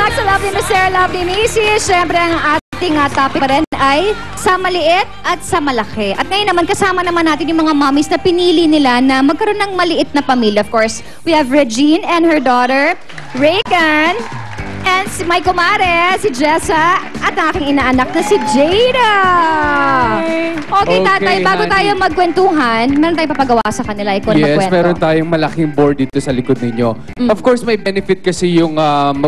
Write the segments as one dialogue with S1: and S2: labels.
S1: back sa Lovely Mister, Lovely Mrs. Siyempre, ang ating topic pa rin ay sa maliit at sa malaki. At ngayon naman, kasama naman natin yung mga mommies na pinili nila na magkaroon ng maliit na pamilya. Of course, we have Regine and her daughter, Reagan, and si my kumare, si Jessa, at ang aking inaanak na si Jada. Okay, tatay, bago tayo magkwentuhan, meron tayong papagawa sa kanila. Ikaw na magkwento.
S2: Yes, meron tayong malaking board dito sa likod ninyo. Of course, may benefit kasi yung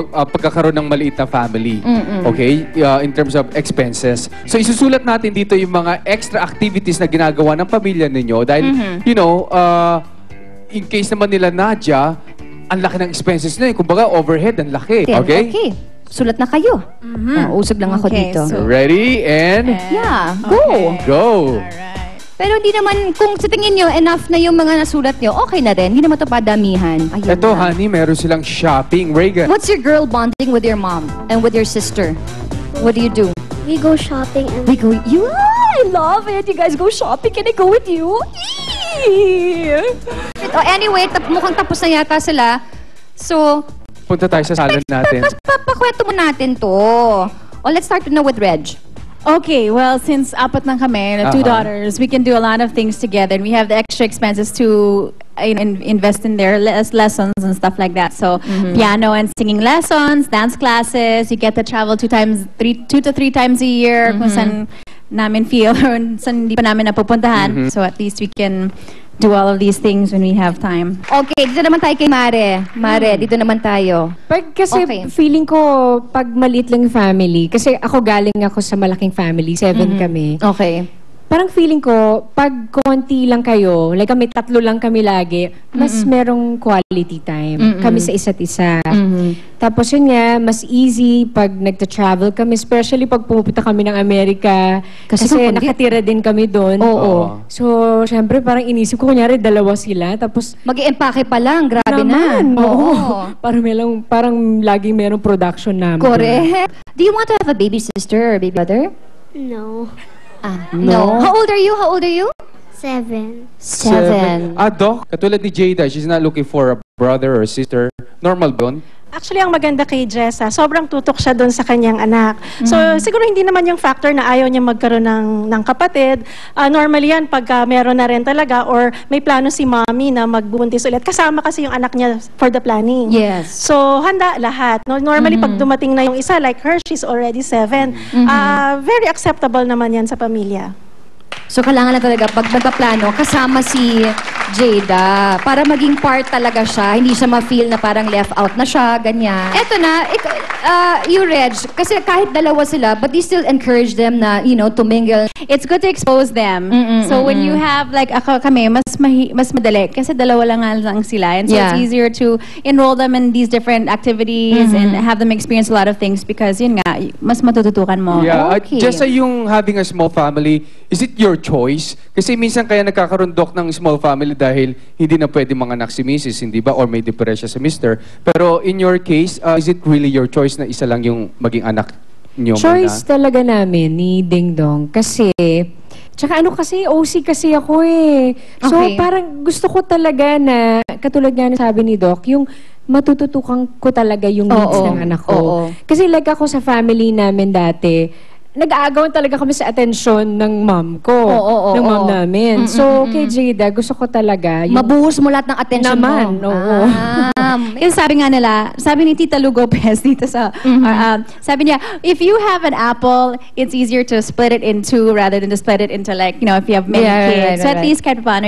S2: pagkakaroon ng maliit na family. Okay? In terms of expenses. So, isusulat natin dito yung mga extra activities na ginagawa ng pamilya ninyo. Dahil, you know, in case naman nila Nadia, ang laki ng expenses na yun. Kumbaga, overhead, ang laki. Okay?
S1: Okay. Sulat na kayo. Usog lang ako dito.
S2: So, ready? And?
S1: Yeah, go.
S2: Okay. Go.
S3: Alright.
S1: Pero hindi naman, kung sa tingin nyo, enough na yung mga nasulat nyo, okay na rin. Hindi naman ito padamihan. Ayun
S2: Ito,
S1: na.
S2: honey, meron silang shopping. Reagan.
S1: What's your girl bonding with your mom and with your sister? What do you do?
S4: We go shopping and
S1: We go, I love it. You guys go shopping. Can I go with you? Oh, anyway, mukhang tapos na yata sila. So,
S2: Punta tayo sa salon natin.
S1: pakwento mo natin to. Oh, let's start na with Reg.
S3: Okay, well, since apat lang kami, the two daughters, we can do a lot of things together. And we have the extra expenses to invest in their lessons and stuff like that. So, piano and singing lessons, dance classes. You get to travel 2 to 3 times a year kung saan namin feel or saan hindi pa namin napupuntahan. So, at least we can do all of these things when we have time.
S1: Okay, dito naman tayo kay Mare. Mare, dito naman tayo.
S5: Kasi
S1: Okay.
S5: feeling ko, pag maliit lang yung family, kasi ako galing ako sa malaking family, 7 kami.
S1: Okay.
S5: Parang feeling ko, pag konti lang kayo, like kami 3 lang kami lagi, mas merong quality time. Kami sa isa't isa. Tapos yun nga, mas easy pag nagta-travel kami, especially pag pumunta kami ng Amerika.
S1: Kasi
S5: Kasi
S1: kung
S5: nakatira din kami doon.
S1: Oo.
S5: So, syempre, parang inisip ko, kunyari, 2 sila. Tapos,
S1: Mag-i-empake pa lang, grabe na.
S5: naman, oo. Parang laging merong production namin.
S1: Correct. Do you want to have a baby sister or baby brother?
S4: no.
S1: No. How old are you? How old are you?
S4: 7.
S1: 7.
S2: Doc, katulad ni Jada, she's not looking for a brother or sister. Normal ba yun?
S6: Actually, ang maganda kay Jessa, sobrang tutok siya doon sa kanyang anak. So, siguro hindi naman yung factor na ayaw niya magkaroon ng kapatid. Normally yan, pagka meron na rin talaga or may plano si mommy na magbuntis ulit. Kasama kasi yung anak niya for the planning.
S1: Yes.
S6: So, handa lahat. No? Normally, pag dumating na yung isa, like her, she's already 7. Very acceptable naman yan sa pamilya.
S1: So, kailangan na talaga, pag nagpaplano, kasama si Jada para maging part talaga siya. Hindi siya ma-feel na parang left out na siya, ganyan. Eto na, you, Reg, kasi kahit 2 sila, but you still encourage them na, you know, to mingle.
S3: It's good to expose them. So when you have, like, kami, mas madali. Kasi 2 lang sila. And so
S1: Yeah.
S3: it's easier to enroll them in these different activities and have them experience a lot of things because, yun nga, mas matututukan mo.
S2: Yeah,
S1: Okay.
S2: just sa yung having a small family, is it your choice? Kasi minsan kaya nagkakaroon Doc ng small family dahil hindi na pwede manganak si Mrs., hindi ba? Or may depresya si Mr. Pero in your case, is it really your choice na isa lang yung maging anak niyo?
S5: Choice talaga namin ni Ding Dong. Kasi, tsaka kasi, OC kasi ako eh. So,
S1: Okay.
S5: parang gusto ko talaga na, katulad nga ng sabi ni Doc, yung matututukan ko talaga yung needs
S1: Oo.
S5: ng anak ko.
S1: Oo.
S5: Kasi like ako sa family namin dati, nag-aagawan talaga kami sa atensyon ng mom ko.
S1: Oo,
S5: ng mom
S1: oo.
S5: namin. So, kay Jada, gusto ko talaga yung...
S1: Mabuhos mo lahat ng attention
S5: Naman,
S1: mo.
S5: oo.
S3: Kasi sabi nga nila, sabi ni Tita Lu Gopez dito sa, sabi niya, if you have an apple, it's easier to split it in 2 rather than to split it into like, you know, if you have many
S1: Yeah,
S3: kids. So at
S1: right.
S3: least kahit paano,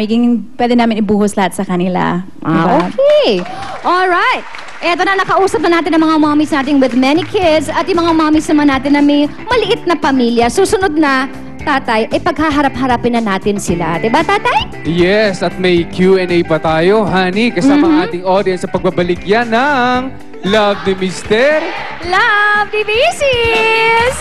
S3: pwede namin ibuhos lahat sa kanila. Diba?
S1: Okay. Alright. Eto na, nakausap na natin ang mga mommies natin with many kids at yung mga mommies naman natin na may maliit na pamilya. Susunod na, tatay, paghaharap-harapin na natin sila. Diba, tatay?
S2: Yes, at may Q&A pa tayo, honey, kasama ang ating audience sa pagbabalik yan ng Love ni Mister.
S1: Love, DVCs!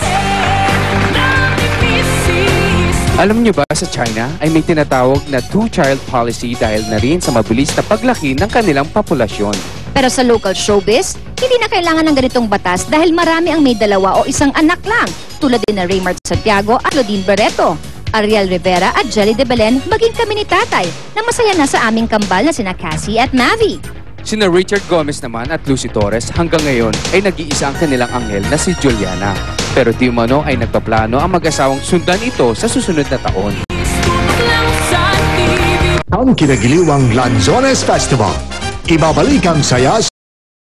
S2: Alam niyo ba sa China ay may tinatawag na 2-child policy dahil na rin sa mabilis na paglaki ng kanilang populasyon.
S1: Pero sa local showbiz, hindi na kailangan ng ganitong batas dahil marami ang may 2 o 1 anak lang, tulad din na Raymart Santiago at Claudine Barreto, Ariel Rivera at Jelly de Belen, maging kami ni tatay na masaya na sa aming kambal na sina Cassie at Mavi.
S2: Sina Richard Gomez naman at Lucy Torres hanggang ngayon ay nag-iisa ang kanilang anghel na si Juliana. Pero di umano ay nagpaplano ang mag-asawang sundan ito sa susunod na taon.
S7: Ang kinagiliwang Lanzones Festival. Ibabalik ang saya